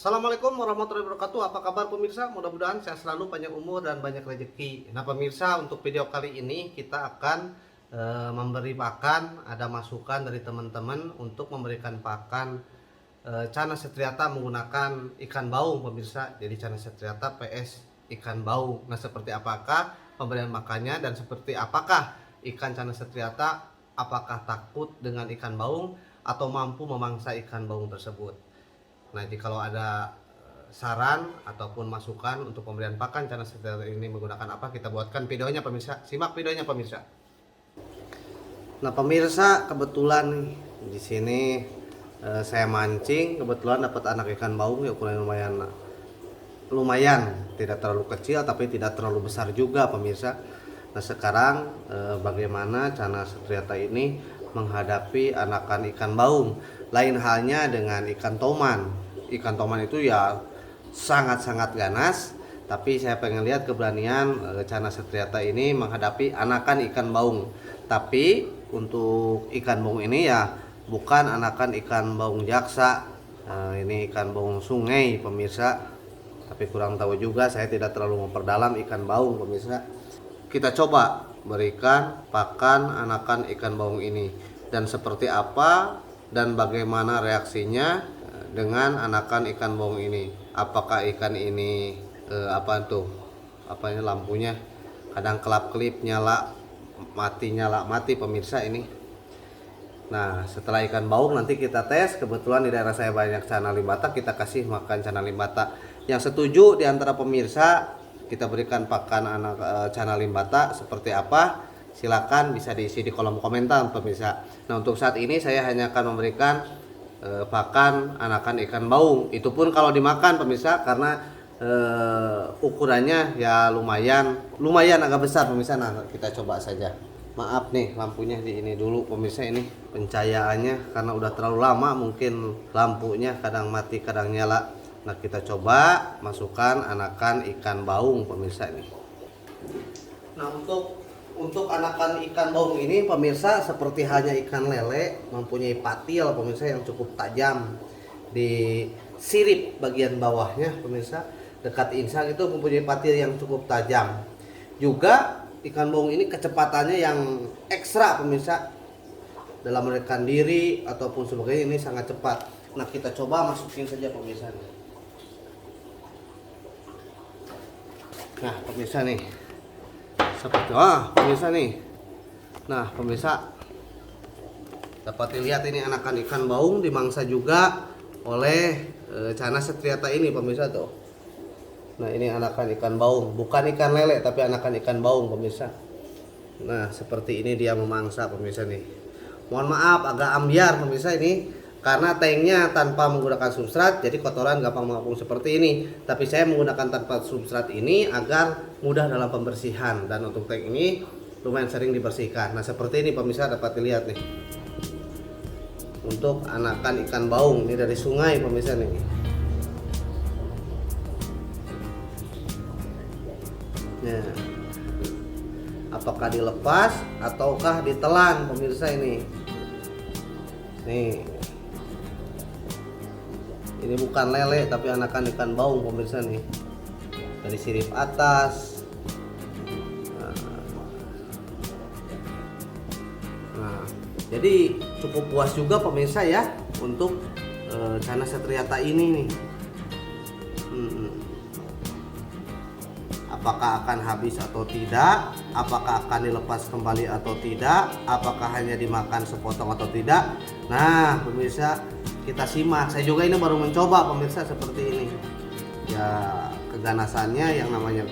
Assalamualaikum warahmatullahi wabarakatuh. Apa kabar pemirsa? Mudah-mudahan sehat selalu, panjang umur dan banyak rezeki. Nah pemirsa, untuk video kali ini kita akan memberi pakan. Ada masukan dari teman-teman untuk memberikan pakan Cana Setriata menggunakan ikan baung pemirsa. Jadi Cana Setriata PS ikan baung. Nah seperti apakah pemberian makannya dan seperti apakah ikan Cana Setriata, apakah takut dengan ikan baung atau mampu memangsa ikan baung tersebut. Nah, kalau ada saran ataupun masukan untuk pemberian pakan Cana Setriata ini menggunakan apa, kita buatkan videonya pemirsa. Simak videonya pemirsa. Nah, pemirsa, kebetulan nih di sini saya mancing, kebetulan dapat anak ikan baung ya, ukuran lumayan, tidak terlalu kecil tapi tidak terlalu besar juga pemirsa. Nah, sekarang bagaimana Cana Setriata ini menghadapi anakan ikan baung? Lain halnya dengan ikan toman. Ikan toman itu ya sangat-sangat ganas, tapi saya pengen lihat keberanian Cana Setriata ini menghadapi anakan ikan baung. Tapi untuk ikan baung ini ya bukan anakan ikan baung jaksa, ini ikan baung sungai pemirsa. Tapi kurang tahu juga, saya tidak terlalu memperdalam ikan baung pemirsa. Kita coba berikan pakan anakan ikan baung ini, dan seperti apa dan bagaimana reaksinya dengan anakan ikan baung ini. Apakah ikan ini lampunya kadang kelap-kelip nyala mati pemirsa ini. Nah, setelah ikan baung nanti kita tes. Kebetulan di daerah saya banyak Cana limbata, kita kasih makan Cana limbata. Yang setuju di antara pemirsa kita berikan pakan anak Cana limbata seperti apa, silakan bisa diisi di kolom komentar pemirsa. Nah, untuk saat ini saya hanya akan memberikan pakan anakan ikan baung. Itu pun kalau dimakan pemirsa, karena ukurannya ya lumayan agak besar pemirsa. Nah, kita coba saja. Maaf nih, lampunya di ini dulu pemirsa, ini pencahayaannya karena udah terlalu lama mungkin lampunya kadang mati kadang nyala. Nah, kita coba masukkan anakan ikan baung pemirsa ini. Nah, untuk anakan ikan baung ini pemirsa seperti halnya ikan lele, mempunyai patil pemirsa yang cukup tajam di sirip bagian bawahnya pemirsa, dekat insang itu mempunyai patil yang cukup tajam. Juga ikan baung ini kecepatannya yang ekstra pemirsa, dalam merekan diri ataupun sebagainya ini sangat cepat. Nah, kita coba masukin saja pemirsa. Nah pemirsa nih, seperti pemirsa nih. Nah pemirsa, dapat dilihat ini anakan ikan baung dimangsa juga oleh Cana Setriata ini pemirsa tuh. Nah, ini anakan ikan baung, bukan ikan lele tapi anakan ikan baung pemirsa. Nah, seperti ini dia memangsa pemirsa nih. Mohon maaf agak ambiar pemirsa ini, karena tanknya tanpa menggunakan substrat, jadi kotoran gampang mengapung seperti ini. Tapi saya menggunakan tanpa substrat ini agar mudah dalam pembersihan, dan untuk tank ini lumayan sering dibersihkan. Nah, seperti ini pemirsa, dapat dilihat nih. Untuk anakan ikan baung ini dari sungai pemirsa nih. Nah, apakah dilepas ataukah ditelan pemirsa ini? Nih. Ini bukan lele tapi anakan ikan baung pemirsa nih. Dari sirip atas. Nah, jadi cukup puas juga pemirsa ya untuk Cana Setriata ini nih. Apakah akan habis atau tidak? Apakah akan dilepas kembali atau tidak? Apakah hanya dimakan sepotong atau tidak? Nah pemirsa, kita simak. Saya juga ini baru mencoba pemirsa seperti ini. Ya, keganasannya yang namanya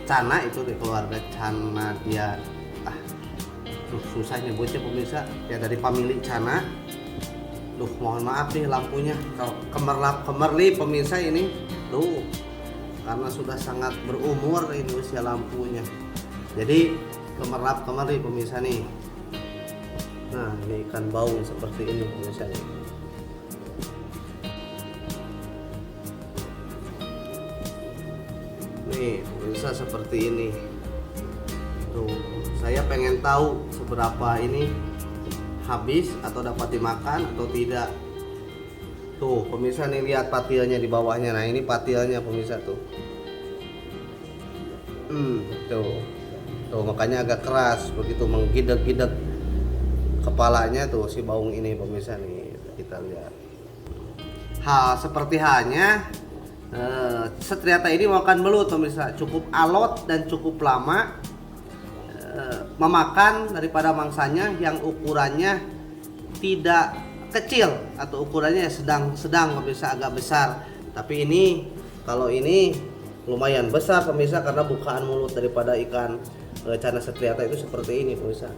Cana itu di keluarga Cana, dia susah nyebutnya pemirsa. Ya, dari famili Cana. Mohon maaf nih lampunya kemerlap-kemerlip pemirsa ini. Tuh, karena sudah sangat berumur ini usia lampunya. Jadi kemerlap-kemerlip pemirsa nih. Nah, ini ikan baung seperti ini pemirsa nih. Nih pemirsa seperti ini. Tuh, saya pengen tahu seberapa ini habis atau dapat dimakan atau tidak. Tuh pemirsa nih, lihat patilnya di bawahnya. Nah ini patilnya pemirsa tuh. Tuh makanya agak keras, begitu menggidek-gidek kepalanya tuh si baung ini pemirsa nih, kita lihat. Hal seperti halnya setriata ini makan belut pemirsa, cukup alot dan cukup lama memakan daripada mangsanya yang ukurannya tidak kecil atau ukurannya sedang pemirsa, agak besar. Tapi ini kalau ini lumayan besar pemirsa, karena bukaan mulut daripada ikan cana setriata itu seperti ini pemirsa.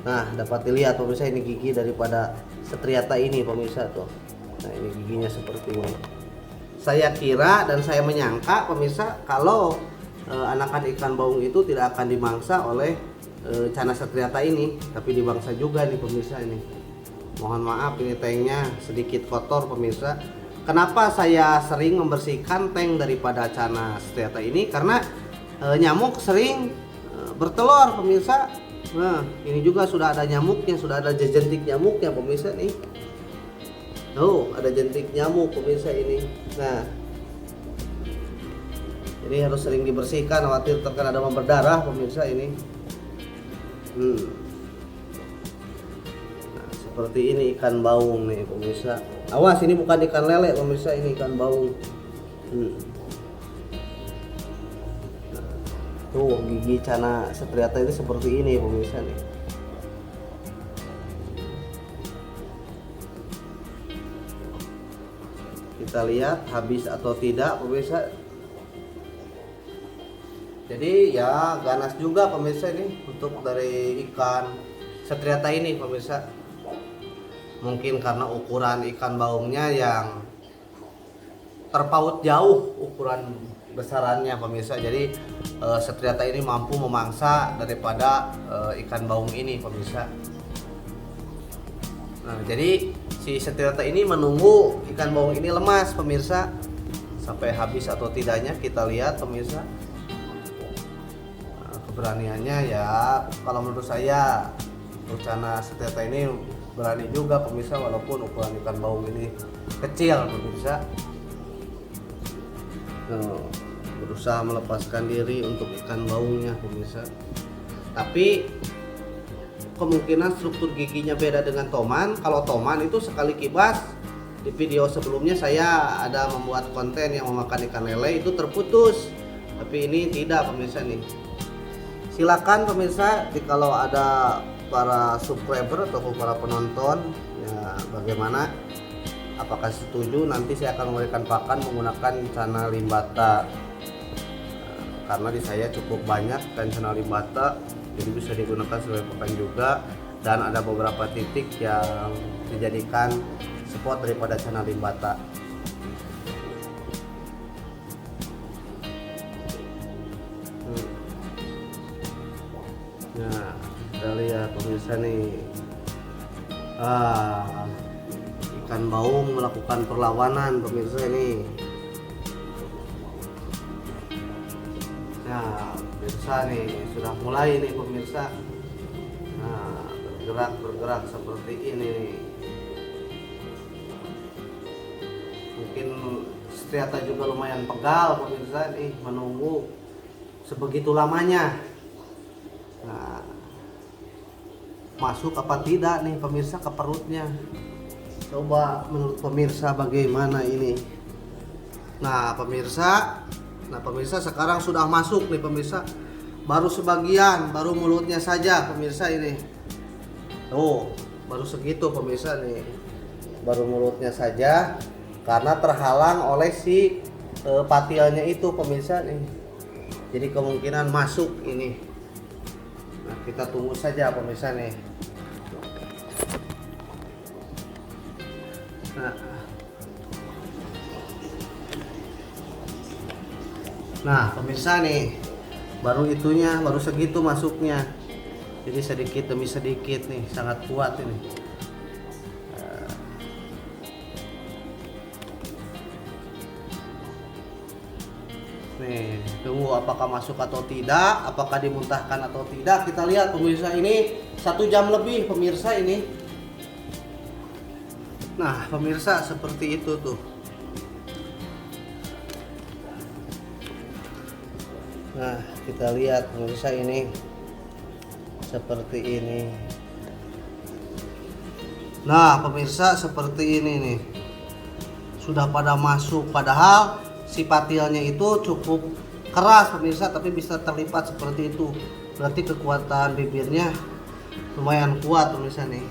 Nah dapat dilihat pemirsa, ini gigi daripada setriata ini pemirsa tuh. Nah ini giginya seperti ini. Saya kira dan saya menyangka pemirsa kalau anakan ikan baung itu tidak akan dimangsa oleh cana setriata ini, tapi dimangsa juga nih pemirsa ini. Mohon maaf ini tanknya sedikit kotor pemirsa. Kenapa saya sering membersihkan tank daripada cana setriata ini? Karena nyamuk sering bertelur pemirsa. Nah ini juga sudah ada nyamuknya, sudah ada jentik nyamuknya pemirsa nih. Tuh ada jentik nyamuk pemirsa ini. Nah ini harus sering dibersihkan, khawatir terkena demam berdarah pemirsa ini. Nah, seperti ini ikan baung nih pemirsa. Awas, ini bukan ikan lele pemirsa, ini ikan baung. Nah, tuh gigi cana setriata itu seperti ini pemirsa nih. Kita lihat habis atau tidak pemirsa. Jadi ya ganas juga pemirsa ini untuk dari ikan setriata ini pemirsa. Mungkin karena ukuran ikan baungnya yang terpaut jauh ukuran besarannya pemirsa. Jadi setriata ini mampu memangsa daripada ikan baung ini pemirsa. Nah, jadi si setriata ini menunggu ikan baung ini lemas pemirsa. Sampai habis atau tidaknya kita lihat pemirsa. Keberaniannya ya kalau menurut saya cana setriata ini berani juga pemirsa, walaupun ukuran ikan baung ini kecil pemirsa. Berusaha melepaskan diri untuk ikan baungnya pemirsa. Tapi kemungkinan struktur giginya beda dengan toman. Kalau toman itu sekali kibas, di video sebelumnya saya ada membuat konten yang memakan ikan lele itu terputus, tapi ini tidak pemirsa nih. Silakan pemirsa, kalau ada para subscriber atau para penonton ya, bagaimana, apakah setuju nanti saya akan memberikan pakan menggunakan cana limbata, karena di saya cukup banyak dan cana limbata, jadi bisa digunakan sebagai pakan juga. Dan ada beberapa titik yang dijadikan spot daripada cana limbata. Nah, kita lihat pemirsa nih, ikan baung melakukan perlawanan pemirsa ini. Nah, pemirsa nih sudah mulai nih pemirsa. Nah, bergerak seperti ini nih. Mungkin setriata juga lumayan pegal pemirsa nih, menunggu sebegitu lamanya. Nah, masuk apa tidak nih pemirsa ke perutnya? Coba menurut pemirsa bagaimana ini? Nah pemirsa sekarang sudah masuk nih pemirsa. Baru sebagian, baru mulutnya saja pemirsa ini. Tuh, baru segitu pemirsa nih. Baru mulutnya saja karena terhalang oleh si patilnya itu pemirsa nih. Jadi kemungkinan masuk ini. Nah, kita tunggu saja pemirsa nih. Nah pemirsa nih, baru segitu masuknya. Jadi sedikit demi sedikit nih, sangat kuat ini. Nih, tunggu apakah masuk atau tidak, apakah dimuntahkan atau tidak. Kita lihat pemirsa, ini 1 jam lebih pemirsa ini. Nah pemirsa, seperti itu tuh. Nah kita lihat pemirsa, ini seperti ini. Nah pemirsa, seperti ini nih, sudah pada masuk, padahal si patilnya itu cukup keras pemirsa, tapi bisa terlipat seperti itu, berarti kekuatan bibirnya lumayan kuat pemirsa nih.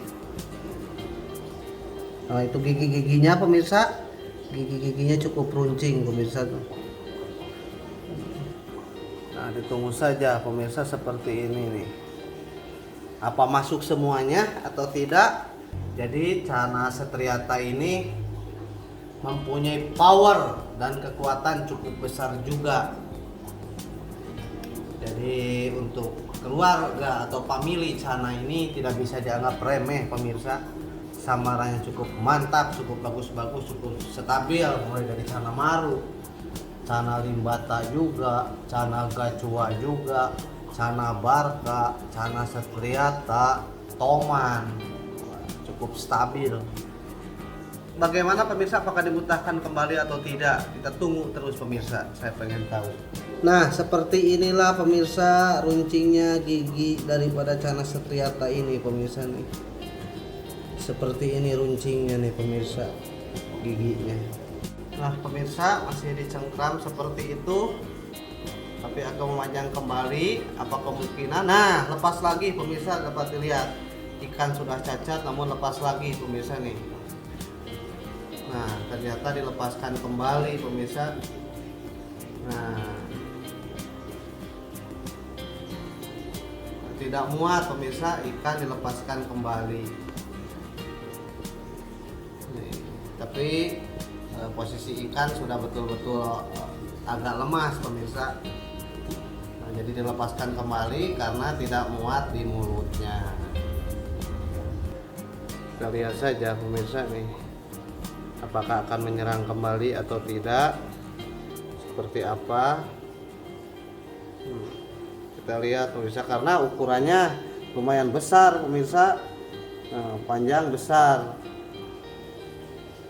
Nah itu gigi-giginya pemirsa, gigi-giginya cukup runcing pemirsa tuh. Nah ditunggu saja pemirsa, seperti ini nih, apa masuk semuanya atau tidak. Jadi Channa striata ini mempunyai power dan kekuatan cukup besar juga. Jadi untuk keluarga atau family Channa ini tidak bisa dianggap remeh pemirsa. Samarannya cukup mantap, cukup bagus-bagus, cukup stabil, mulai dari Channa Maru, Channa Limbata juga, Channa Gacua juga, Channa Barca, Channa striata, Toman, cukup stabil. Bagaimana pemirsa, apakah dimuntahkan kembali atau tidak? Kita tunggu terus pemirsa, saya pengen tahu. Nah seperti inilah pemirsa runcingnya gigi daripada Channa striata ini pemirsa nih. Seperti ini runcingnya nih pemirsa, giginya. Nah pemirsa, masih dicengkram seperti itu, tapi akan memanjang kembali. Apa kemungkinan? Nah lepas lagi pemirsa, dapat dilihat ikan sudah cacat namun lepas lagi pemirsa nih. Nah ternyata dilepaskan kembali pemirsa. Nah tidak muat pemirsa, ikan dilepaskan kembali nih. Tapi posisi ikan sudah betul-betul agak lemas pemirsa. Nah jadi dilepaskan kembali karena tidak muat di mulutnya. Kita lihat saja pemirsa nih, apakah akan menyerang kembali atau tidak, seperti apa. Kita lihat pemirsa, karena ukurannya lumayan besar pemirsa. Nah, panjang besar,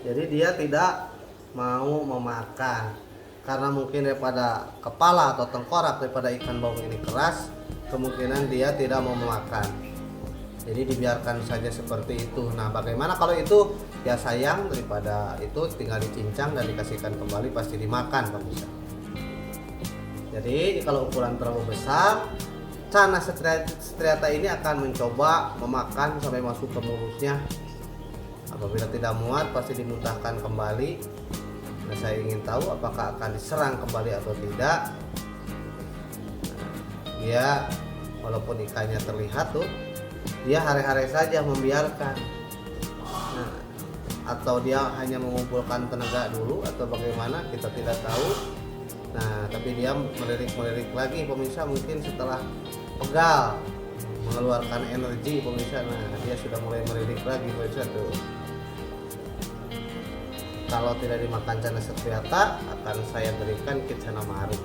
jadi dia tidak mau memakan karena mungkin daripada kepala atau tengkorak daripada ikan baung ini keras, kemungkinan dia tidak mau memakan. Jadi dibiarkan saja seperti itu. Nah bagaimana kalau itu? Ya sayang, daripada itu tinggal dicincang dan dikasihkan kembali, pasti dimakan pemirsa. Jadi kalau ukuran terlalu besar, Channa striata ini akan mencoba memakan sampai masuk ke mulutnya. Apabila tidak muat, pasti dimuntahkan kembali. Nah saya ingin tahu apakah akan diserang kembali atau tidak. Dia walaupun ikannya terlihat tuh, dia hare-hare saja membiarkan. Nah, atau dia hanya mengumpulkan tenaga dulu atau bagaimana, kita tidak tahu. Nah tapi dia melirik-melirik lagi pemirsa, mungkin setelah pegal mengeluarkan energi pemirsa. Nah dia sudah mulai melirik lagi pemirsa tuh. Kalau tidak dimakan Channa striata, akan saya berikan ke Channa Maru.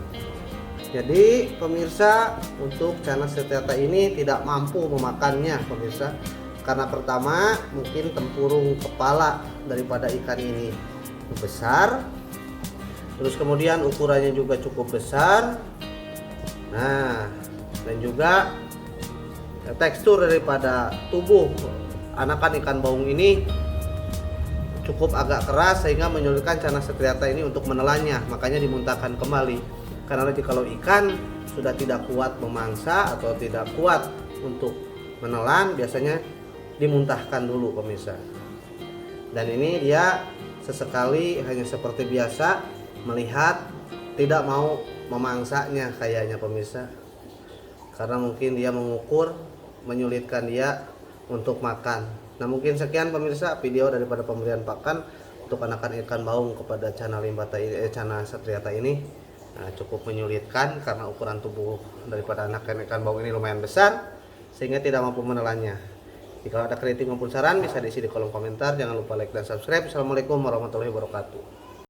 Jadi pemirsa, untuk Channa striata ini tidak mampu memakannya pemirsa, karena pertama mungkin tempurung kepala daripada ikan ini besar, terus kemudian ukurannya juga cukup besar. Nah dan juga tekstur daripada tubuh anakan ikan baung ini cukup agak keras, sehingga menyulitkan Channa striata ini untuk menelannya, makanya dimuntahkan kembali. Karena kalau ikan sudah tidak kuat memangsa atau tidak kuat untuk menelan, biasanya dimuntahkan dulu pemirsa. Dan ini dia sesekali hanya seperti biasa melihat, tidak mau memangsanya kayaknya pemirsa, karena mungkin dia mengukur, menyulitkan dia untuk makan. Nah mungkin sekian pemirsa video daripada pemberian pakan untuk anakan ikan baung kepada Channa Limbata Channa striata ini. Nah, cukup menyulitkan karena ukuran tubuh daripada anakan ikan baung ini lumayan besar, sehingga tidak mampu menelannya. Jika ada kritik maupun saran bisa diisi di kolom komentar. Jangan lupa like dan subscribe. Assalamualaikum warahmatullahi wabarakatuh.